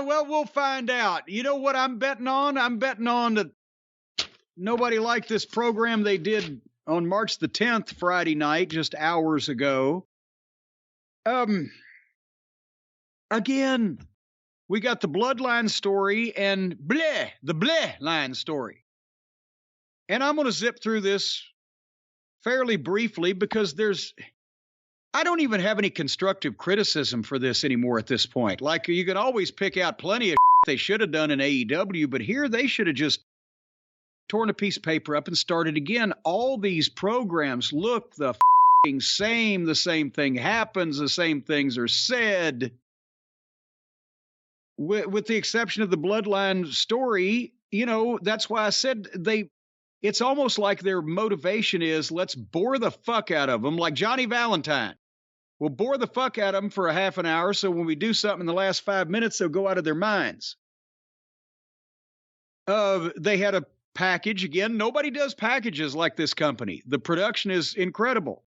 Well, we'll find out. You know what I'm betting on? I'm betting on that nobody liked this program they did on March the 10th, Friday night, just hours ago. Again, we got the bloodline story and the bleh line story. And I'm going to zip through this fairly briefly because I don't even have any constructive criticism for this anymore at this point. Like, you can always pick out plenty of they should have done in AEW, but here they should have just torn a piece of paper up and started again. All these programs look the same. The same thing happens. The same things are said. With the exception of the bloodline story, that's why I said it's almost like their motivation is let's bore the fuck out of them, like Johnny Valentine. We'll bore the fuck out of them for a half an hour, so when we do something in the last 5 minutes, they'll go out of their minds. They had a package. Again, nobody does packages like this company. The production is incredible.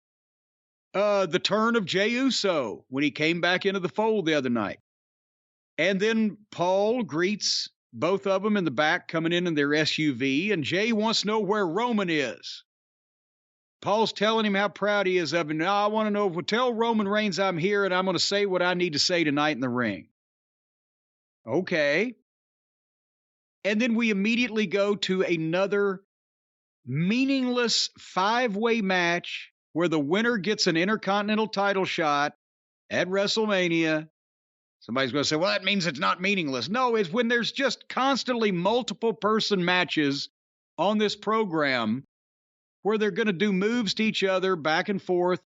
The turn of Jey Uso when he came back into the fold the other night. And then Paul greets both of them in the back coming in their SUV, and Jey wants to know where Roman is. Paul's telling him how proud he is of him. Now, I want to know, tell Roman Reigns I'm here and I'm going to say what I need to say tonight in the ring. Okay. And then we immediately go to another meaningless 5-way match where the winner gets an Intercontinental title shot at WrestleMania. Somebody's going to say, well, that means it's not meaningless. No, it's when there's just constantly multiple person matches on this program where they're going to do moves to each other back and forth,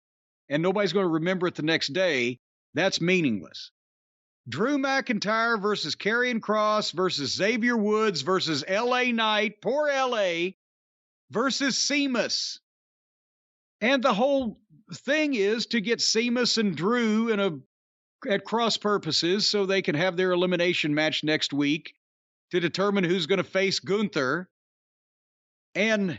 and nobody's going to remember it the next day. That's meaningless. Drew McIntyre versus Karrion Kross versus Xavier Woods versus LA Knight, poor LA, versus Sheamus. And the whole thing is to get Sheamus and Drew at cross purposes so they can have their elimination match next week to determine who's going to face Gunther. And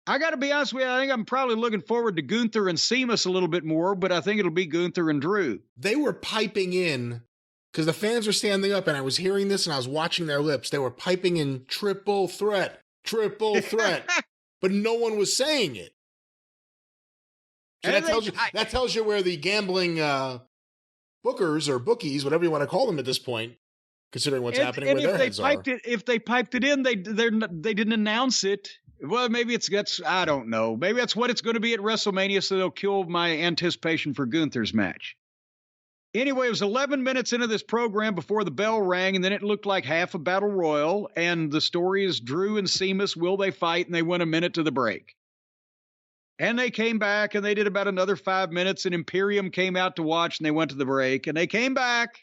I got to be honest with you, I think I'm probably looking forward to Gunther and Sheamus a little bit more, but I think it'll be Gunther and Drew. They were piping in, because the fans were standing up, and I was hearing this, and I was watching their lips. They were piping in triple threat, but no one was saying it. So that tells you where the gambling bookers or bookies, whatever you want to call them at this point, considering what's happening where their heads are. If they piped it in, they didn't announce it. Well, maybe I don't know. Maybe that's what it's going to be at WrestleMania, so they'll kill my anticipation for Gunther's match. Anyway, it was 11 minutes into this program before the bell rang, and then it looked like half a battle royal, and the story is Drew and Sheamus, will they fight? And they went a minute to the break. And they came back, and they did about another 5 minutes, and Imperium came out to watch, and they went to the break, and they came back,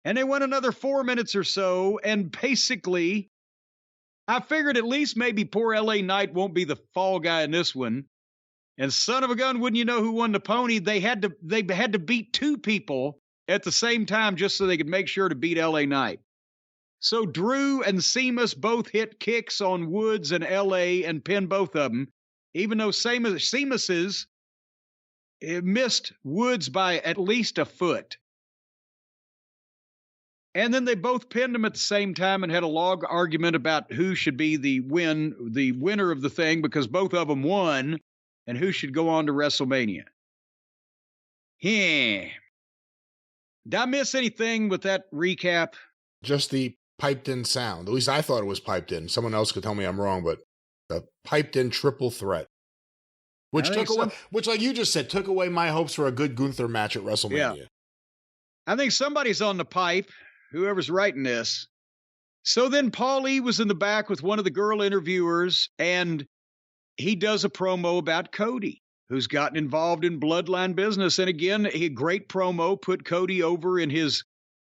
and they went another 4 minutes or so, and basically, I figured at least maybe poor LA Knight won't be the fall guy in this one. And son of a gun, wouldn't you know who won the pony? They had to beat two people at the same time just so they could make sure to beat LA Knight. So Drew and Sheamus both hit kicks on Woods and LA and pinned both of them, even though Sheamus's missed Woods by at least a foot. And then they both pinned him at the same time and had a long argument about who should be the winner of the thing, because both of them won, and who should go on to WrestleMania. Did I miss anything with that recap? Just the piped in sound. At least I thought it was piped in. Someone else could tell me I'm wrong, but the piped in triple threat. Which like you just said, took away my hopes for a good Gunther match at WrestleMania. Yeah. I think somebody's on the pipe, whoever's writing this. So then Paul E. was in the back with one of the girl interviewers, and he does a promo about Cody, who's gotten involved in bloodline business. And again, a great promo, put Cody over in his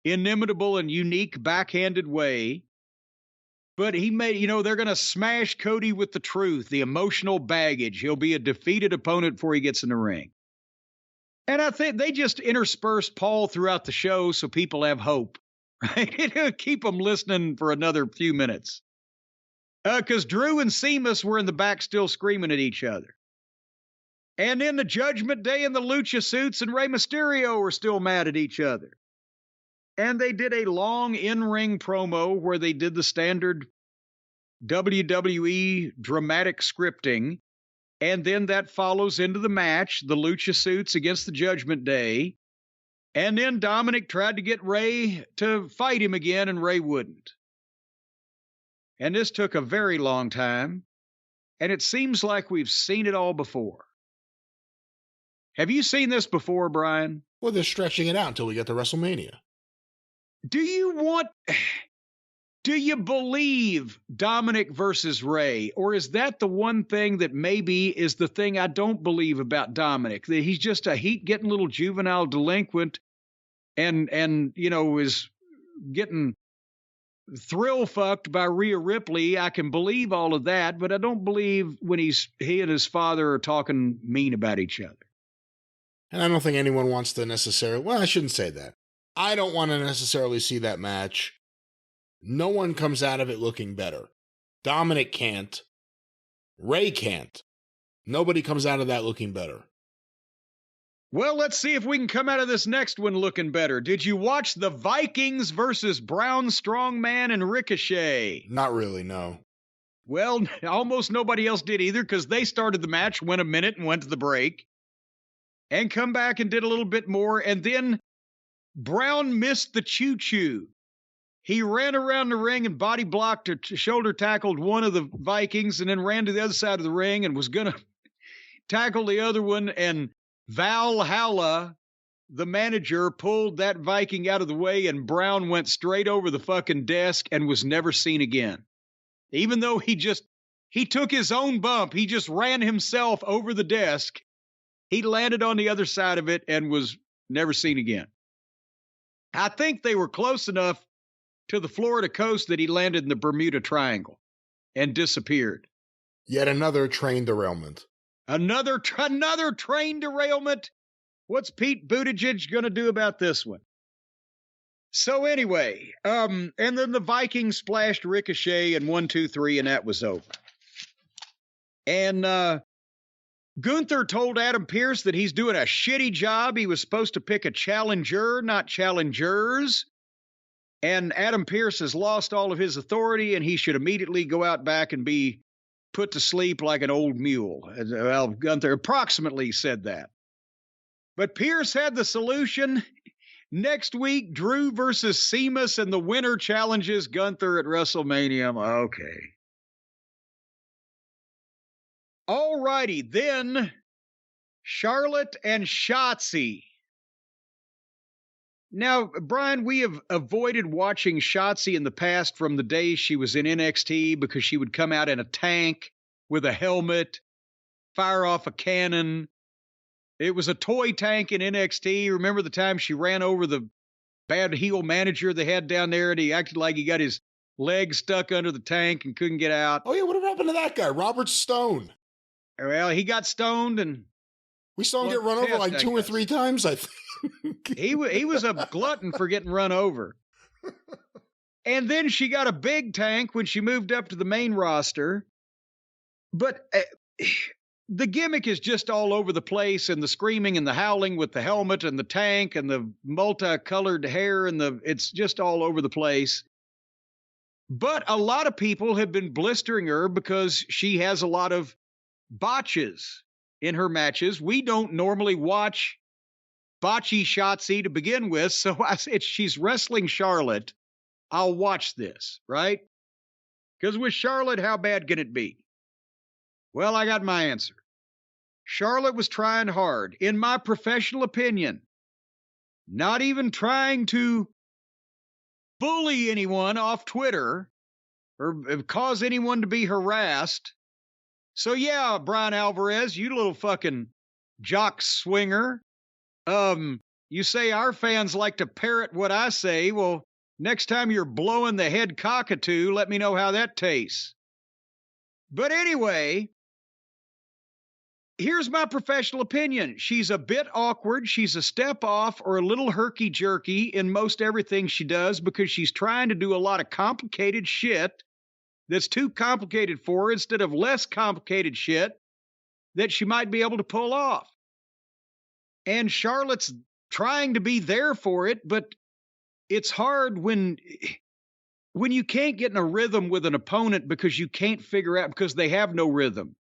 inimitable and unique backhanded way. But he made, they're going to smash Cody with the truth, the emotional baggage. He'll be a defeated opponent before he gets in the ring. And I think they just interspersed Paul throughout the show so people have hope, right? It'll keep them listening for another few minutes. Because Drew and Sheamus were in the back still screaming at each other. And then the Judgment Day and the Lucha Suits and Rey Mysterio were still mad at each other. And they did a long in-ring promo where they did the standard WWE dramatic scripting. And then that follows into the match, the Lucha suits against the Judgment Day. And then Dominic tried to get Rey to fight him again, and Rey wouldn't. And this took a very long time. And it seems like we've seen it all before. Have you seen this before, Brian? Well, they're stretching it out until we get to WrestleMania. Do you believe Dominic versus Rey? Or is that the one thing that maybe is the thing I don't believe about Dominic? That he's just a heat-getting little juvenile delinquent and is getting thrill-fucked by Rhea Ripley. I can believe all of that, but I don't believe when he and his father are talking mean about each other. And I don't think anyone wants to necessarily... Well, I shouldn't say that. I don't want to necessarily see that match. No one comes out of it looking better. Dominic can't. Rey can't. Nobody comes out of that looking better. Well, let's see if we can come out of this next one looking better. Did you watch the Vikings versus Braun Strongman and Ricochet? Not really, no. Well, almost nobody else did either because they started the match, went a minute and went to the break, and come back and did a little bit more, and then Braun missed the choo-choo. He ran around the ring and body blocked or shoulder tackled one of the Vikings and then ran to the other side of the ring and was going to tackle the other one. And Valhalla, the manager, pulled that Viking out of the way and Braun went straight over the fucking desk and was never seen again. Even though he took his own bump, he just ran himself over the desk. He landed on the other side of it and was never seen again. I think they were close enough to the Florida coast that he landed in the Bermuda Triangle and disappeared. Yet another train derailment. Another train derailment? What's Pete Buttigieg going to do about this one? So anyway, and then the Vikings splashed Ricochet and 1, 2, 3, and that was over. And Gunther told Adam Pearce that he's doing a shitty job. He was supposed to pick a challenger, not challengers. And Adam Pearce has lost all of his authority, and he should immediately go out back and be put to sleep like an old mule. Well, Gunther approximately said that. But Pearce had the solution. Next week, Drew versus Sheamus, and the winner challenges Gunther at WrestleMania. Okay. All righty, then Charlotte and Shotzi. Now, Brian, we have avoided watching Shotzi in the past from the days she was in NXT because she would come out in a tank with a helmet, fire off a cannon. It was a toy tank in NXT. Remember the time she ran over the bad heel manager they had down there and he acted like he got his leg stuck under the tank and couldn't get out? Oh, yeah, what happened to that guy? Robert Stone. Well, he got stoned and... We saw him get run over like 2 or 3 times, I think. He was a glutton for getting run over. And then she got a big tank when she moved up to the main roster. But the gimmick is just all over the place, and the screaming and the howling with the helmet and the tank and the multicolored hair, and it's just all over the place. But a lot of people have been blistering her because she has a lot of botches in her matches. We don't normally watch botchy Shotzi to begin with, so I said she's wrestling Charlotte. I'll watch this, right? Because with Charlotte, how bad can it be? Well, I got my answer. Charlotte was trying hard, in my professional opinion, not even trying to bully anyone off Twitter or cause anyone to be harassed. So yeah, Brian Alvarez, you little fucking jock swinger. You say our fans like to parrot what I say. Well, next time you're blowing the head cockatoo, let me know how that tastes. But anyway, here's my professional opinion. She's a bit awkward. She's a step off or a little herky-jerky in most everything she does because she's trying to do a lot of complicated shit that's too complicated for her instead of less complicated shit that she might be able to pull off. And Charlotte's trying to be there for it, but it's hard when you can't get in a rhythm with an opponent because you can't figure out, because they have no rhythm.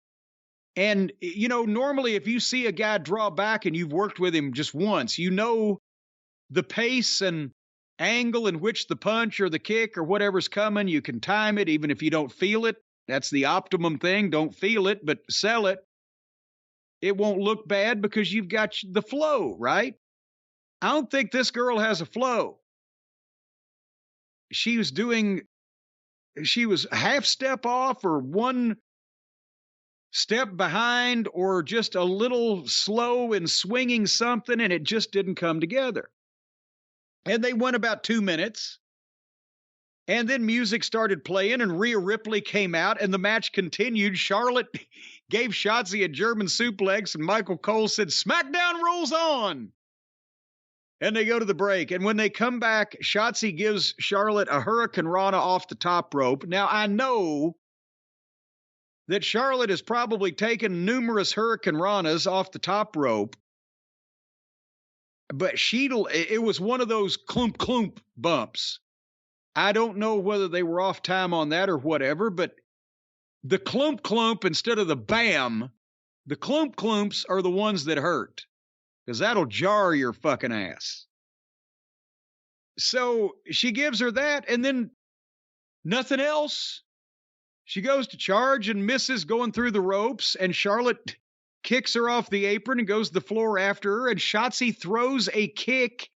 And, normally if you see a guy draw back and you've worked with him just once, the pace and angle in which the punch or the kick or whatever's coming, you can time it even if you don't feel it. That's the optimum thing. Don't feel it, but sell it. It won't look bad because you've got the flow, right? I don't think this girl has a flow. She was half step off or one step behind or just a little slow in swinging something, and it just didn't come together. And they went about 2 minutes, and then music started playing, and Rhea Ripley came out, and the match continued. Charlotte gave Shotzi a German suplex, and Michael Cole said, "SmackDown rolls on." And they go to the break. And when they come back, Shotzi gives Charlotte a Hurricane Rana off the top rope. Now, I know that Charlotte has probably taken numerous Hurricane Ranas off the top rope, but it was one of those clump clump bumps. I don't know whether they were off time on that or whatever, but the clump clump instead of the bam, the clump clumps are the ones that hurt, because that'll jar your fucking ass. So she gives her that, and then nothing else. She goes to charge and misses going through the ropes, and Charlotte kicks her off the apron and goes to the floor after her, and Shotzi throws a kick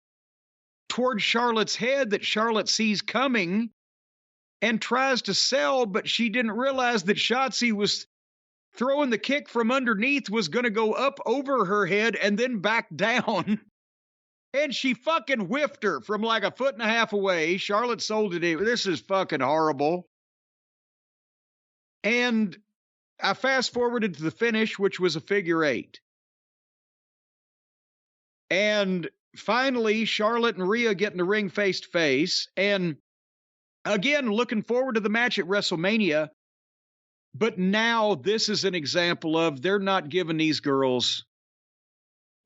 towards Charlotte's head that Charlotte sees coming and tries to sell, but she didn't realize that Shotzi was throwing the kick from underneath, was going to go up over her head and then back down. And she fucking whiffed her from like 1.5 feet away. Charlotte sold it. This is fucking horrible. And I fast forwarded to the finish, which was a figure 8. And finally, Charlotte and Rhea get in the ring face to face. And again, looking forward to the match at WrestleMania. But now this is an example of they're not giving these girls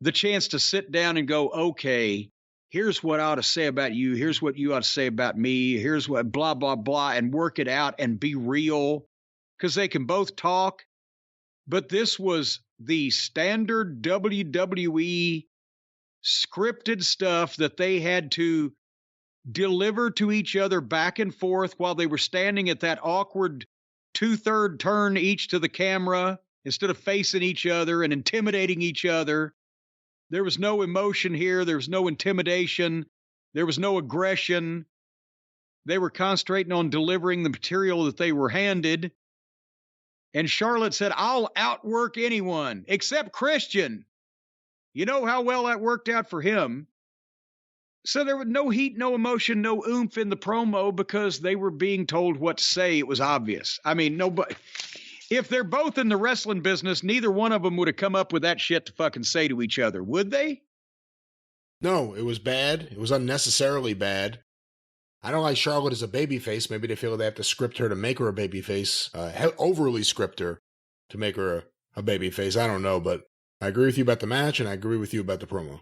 the chance to sit down and go, okay, here's what I ought to say about you. Here's what you ought to say about me. Here's what blah, blah, blah, and work it out and be real, because they can both talk. But this was the standard WWE scripted stuff that they had to deliver to each other back and forth while they were standing at that awkward 2/3 turn each to the camera instead of facing each other and intimidating each other. There was no emotion here. There was no intimidation. There was no aggression. They were concentrating on delivering the material that they were handed. And Charlotte said, "I'll outwork anyone except Christian." You know how well that worked out for him. So there was no heat, no emotion, no oomph in the promo because they were being told what to say. It was obvious. I mean, nobody. If they're both in the wrestling business, neither one of them would have come up with that shit to fucking say to each other, would they? No, it was bad. It was unnecessarily bad. I don't like Charlotte as a babyface. Maybe they feel they have to script her to make her a babyface, overly script her to make her a babyface. I don't know, but I agree with you about the match, and I agree with you about the promo.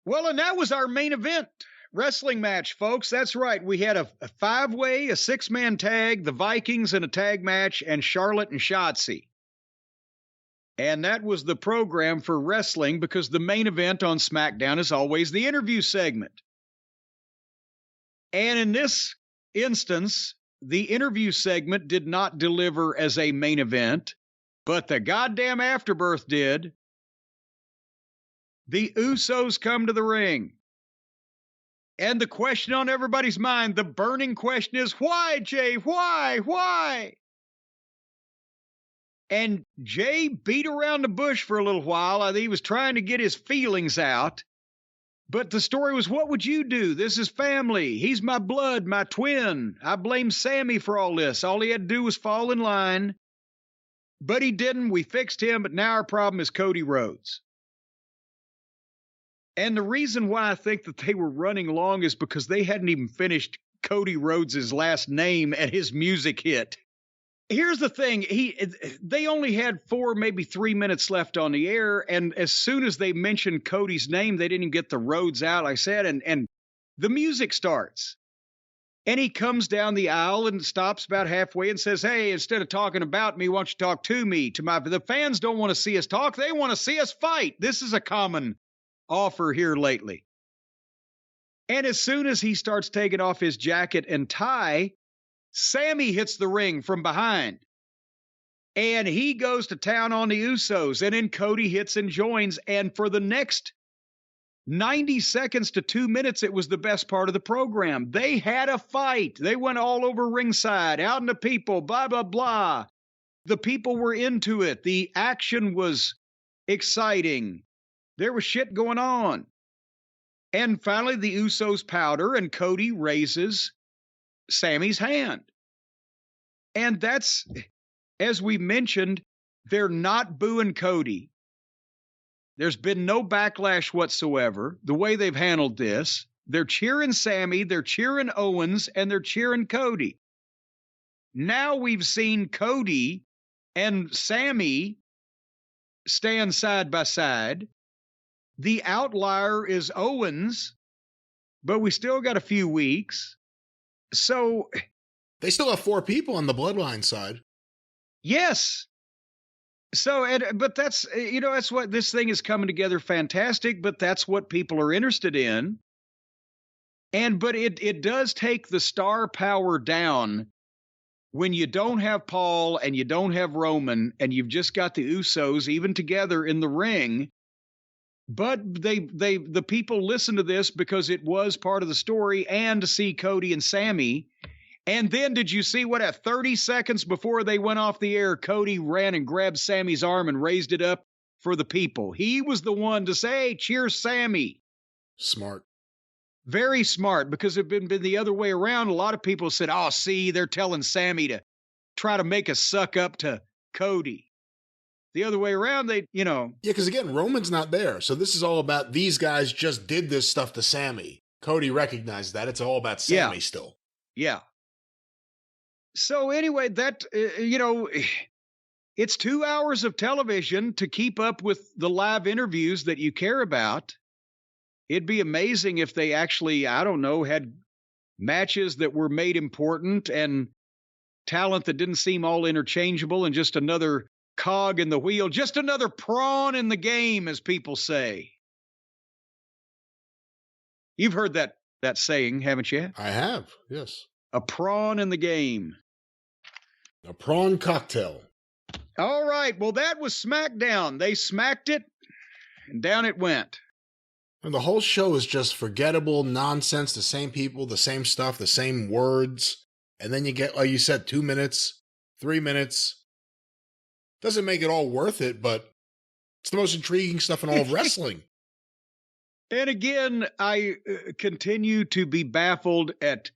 Well, and that was our main event wrestling match, folks. That's right. We had a 5-way, a 6-man tag, the Vikings in a tag match, and Charlotte and Shotzi. And that was the program for wrestling, because the main event on SmackDown is always the interview segment. And in this instance, the interview segment did not deliver as a main event, but the goddamn Afterbirth did. The Usos come to the ring. And the question on everybody's mind, the burning question is, why, Jay? Why? And Jay beat around the bush for a little while. I think he was trying to get his feelings out. But the story was, what would you do? This is family. He's my blood, my twin. I blame Sammy for all this. All he had to do was fall in line. But he didn't. We fixed him. But now our problem is Cody Rhodes. And the reason why I think that they were running long is because they hadn't even finished Cody Rhodes' last name and his music hit. Here's the thing. They only had 4, maybe 3 minutes left on the air. And as soon as they mentioned Cody's name, they didn't even get the Rhodes out, like I said. And the music starts. And he comes down the aisle and stops about halfway and says, hey, instead of talking about me, why don't you talk to me? The fans don't want to see us talk. They want to see us fight. This is a common offer here lately. And as soon as he starts taking off his jacket and tie, Sammy hits the ring from behind. And he goes to town on the Usos. And then Cody hits and joins. And for the next 90 seconds to 2 minutes, it was the best part of the program. They had a fight. They went all over ringside, out in the people, blah, blah, blah. The people were into it. The action was exciting. There was shit going on. And finally, the Usos powder, and Cody raises Sammy's hand. And that's, as we mentioned, they're not booing Cody. There's been no backlash whatsoever. The way they've handled this, they're cheering Sammy, they're cheering Owens, and they're cheering Cody. Now we've seen Cody and Sammy stand side by side. The outlier is Owens, but we still got a few weeks. So they still have 4 people on the Bloodline side. Yes. So, but that's, that's what this thing is coming together fantastic, but that's what people are interested in. But it does take the star power down when you don't have Paul and you don't have Roman and you've just got the Usos even together in the ring. But the people listen to this because it was part of the story, and to see Cody and Sammy. And then did you see what at 30 seconds before they went off the air, Cody ran and grabbed Sammy's arm and raised it up for the people. He was the one to say, hey, cheers, Sammy. Smart. Very smart, because it had been the other way around. A lot of people said, oh, see, they're telling Sammy to try to make a suck up to Cody. The other way around, Yeah, because again, Roman's not there. So this is all about these guys just did this stuff to Sammy. Cody recognized that. It's all about Sammy still. Yeah. So anyway, that, it's 2 hours of television to keep up with the live interviews that you care about. It'd be amazing if they actually, I don't know, had matches that were made important and talent that didn't seem all interchangeable and just another cog in the wheel, just another prawn in the game, as people say. You've heard that saying, haven't you? I have, yes. A prawn in the game. A prawn cocktail. All right. Well, that was SmackDown. They smacked it, and down it went. And the whole show is just forgettable nonsense. The same people, the same stuff, the same words. And then you get, like you said, 2 minutes, 3 minutes. Doesn't make it all worth it, but it's the most intriguing stuff in all of wrestling. And again, I continue to be baffled at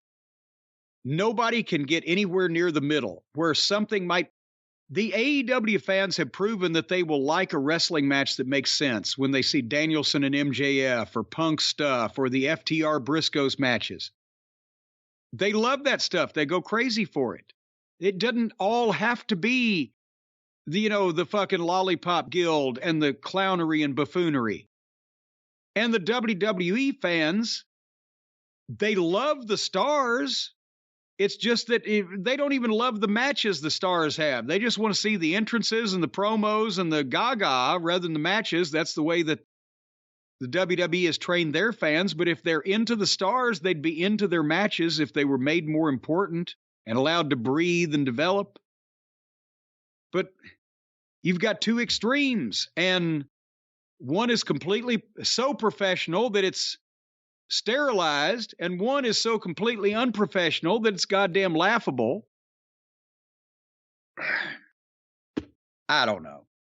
nobody can get anywhere near the middle where something might. The AEW fans have proven that they will like a wrestling match that makes sense when they see Danielson and MJF or Punk stuff or the FTR Briscoes matches. They love that stuff. They go crazy for it. It doesn't all have to be the fucking Lollipop Guild and the clownery and buffoonery. And the WWE fans, they love the stars. It's just that they don't even love the matches the stars have. They just want to see the entrances and the promos and the gaga rather than the matches. That's the way that the WWE has trained their fans. But if they're into the stars, they'd be into their matches if they were made more important and allowed to breathe and develop. But you've got two extremes, and one is completely so professional that it's sterilized, and one is so completely unprofessional that it's goddamn laughable. I don't know.